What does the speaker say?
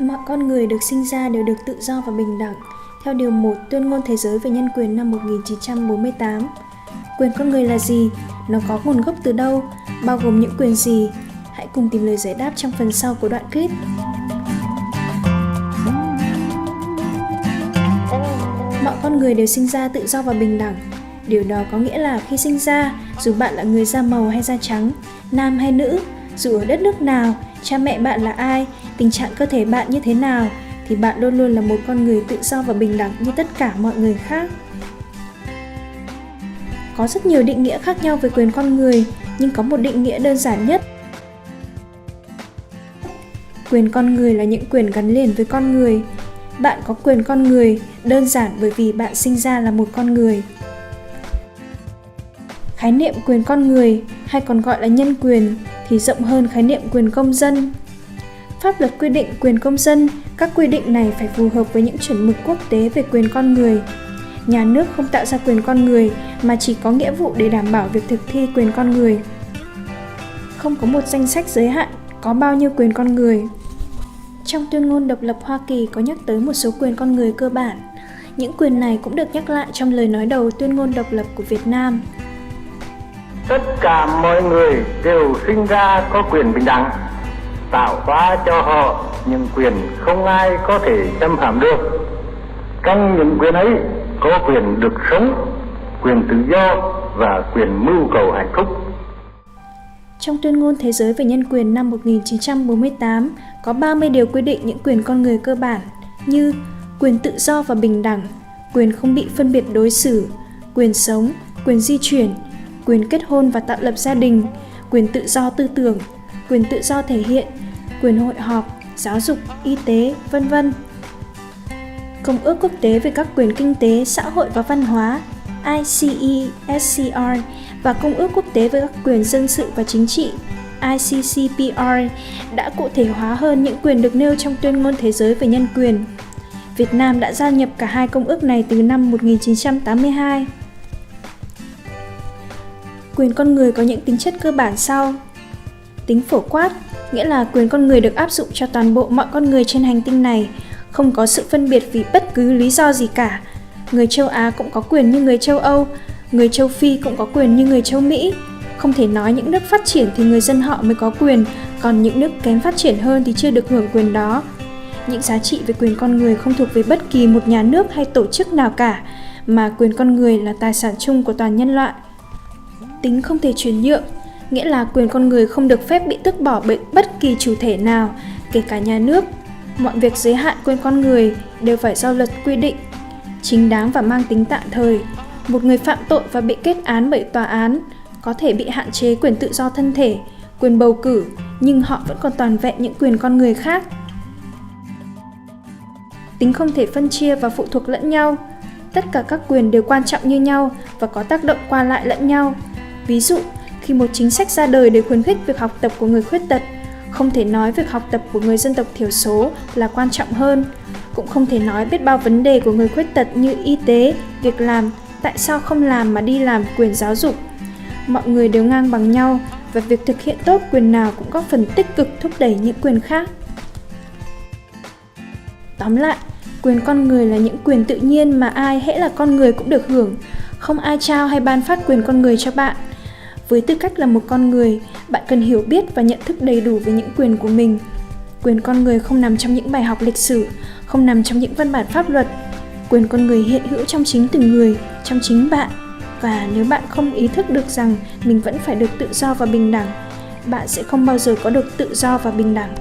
Mọi con người được sinh ra đều được tự do và bình đẳng, theo Điều 1 Tuyên ngôn Thế giới về Nhân quyền năm 1948. Quyền con người là gì? Nó có nguồn gốc từ đâu? Bao gồm những quyền gì? Hãy cùng tìm lời giải đáp trong phần sau của đoạn clip. Mọi con người đều sinh ra tự do và bình đẳng. Điều đó có nghĩa là khi sinh ra, dù bạn là người da màu hay da trắng, nam hay nữ, dù ở đất nước nào, cha mẹ bạn là ai, tình trạng cơ thể bạn như thế nào, thì bạn luôn luôn là một con người tự do và bình đẳng như tất cả mọi người khác. Có rất nhiều định nghĩa khác nhau về quyền con người, nhưng có một định nghĩa đơn giản nhất. Quyền con người là những quyền gắn liền với con người. Bạn có quyền con người, đơn giản bởi vì bạn sinh ra là một con người. Khái niệm quyền con người, hay còn gọi là nhân quyền, thì rộng hơn khái niệm quyền công dân. Pháp luật quy định quyền công dân, các quy định này phải phù hợp với những chuẩn mực quốc tế về quyền con người. Nhà nước không tạo ra quyền con người mà chỉ có nghĩa vụ để đảm bảo việc thực thi quyền con người. Không có một danh sách giới hạn có bao nhiêu quyền con người. Trong tuyên ngôn độc lập Hoa Kỳ có nhắc tới một số quyền con người cơ bản. Những quyền này cũng được nhắc lại trong lời nói đầu tuyên ngôn độc lập của Việt Nam. Tất cả mọi người đều sinh ra có quyền bình đẳng, tạo hóa cho họ những quyền không ai có thể xâm phạm được. Trong những quyền ấy có quyền được sống, quyền tự do và quyền mưu cầu hạnh phúc. Trong tuyên ngôn Thế giới về Nhân quyền năm 1948 có 30 điều quy định những quyền con người cơ bản như quyền tự do và bình đẳng, quyền không bị phân biệt đối xử, quyền sống, quyền di chuyển, quyền kết hôn và tạo lập gia đình, quyền tự do tư tưởng, quyền tự do thể hiện, quyền hội họp, giáo dục, y tế, v.v. Công ước quốc tế về các quyền kinh tế, xã hội và văn hóa ICESCR và Công ước quốc tế về các quyền dân sự và chính trị ICCPR đã cụ thể hóa hơn những quyền được nêu trong Tuyên ngôn Thế giới về Nhân quyền. Việt Nam đã gia nhập cả hai công ước này từ năm 1982. Quyền con người có những tính chất cơ bản sau. Tính phổ quát, nghĩa là quyền con người được áp dụng cho toàn bộ mọi con người trên hành tinh này, không có sự phân biệt vì bất cứ lý do gì cả. Người châu Á cũng có quyền như người châu Âu, người châu Phi cũng có quyền như người châu Mỹ. Không thể nói những nước phát triển thì người dân họ mới có quyền, còn những nước kém phát triển hơn thì chưa được hưởng quyền đó. Những giá trị về quyền con người không thuộc về bất kỳ một nhà nước hay tổ chức nào cả, mà quyền con người là tài sản chung của toàn nhân loại. Tính không thể chuyển nhượng, nghĩa là quyền con người không được phép bị tước bỏ bởi bất kỳ chủ thể nào, kể cả nhà nước. Mọi việc giới hạn quyền con người đều phải do luật quy định, chính đáng và mang tính tạm thời. Một người phạm tội và bị kết án bởi tòa án có thể bị hạn chế quyền tự do thân thể, quyền bầu cử, nhưng họ vẫn còn toàn vẹn những quyền con người khác. Tính không thể phân chia và phụ thuộc lẫn nhau. Tất cả các quyền đều quan trọng như nhau và có tác động qua lại lẫn nhau. Ví dụ, khi một chính sách ra đời để khuyến khích việc học tập của người khuyết tật, không thể nói việc học tập của người dân tộc thiểu số là quan trọng hơn. Cũng không thể nói biết bao vấn đề của người khuyết tật như y tế, việc làm, tại sao không làm mà đi làm, quyền giáo dục. Mọi người đều ngang bằng nhau và việc thực hiện tốt quyền nào cũng góp phần tích cực thúc đẩy những quyền khác. Tóm lại, quyền con người là những quyền tự nhiên mà ai hễ là con người cũng được hưởng, không ai trao hay ban phát quyền con người cho bạn. Với tư cách là một con người, bạn cần hiểu biết và nhận thức đầy đủ về những quyền của mình. Quyền con người không nằm trong những bài học lịch sử, không nằm trong những văn bản pháp luật. Quyền con người hiện hữu trong chính từng người, trong chính bạn. Và nếu bạn không ý thức được rằng mình vẫn phải được tự do và bình đẳng, bạn sẽ không bao giờ có được tự do và bình đẳng.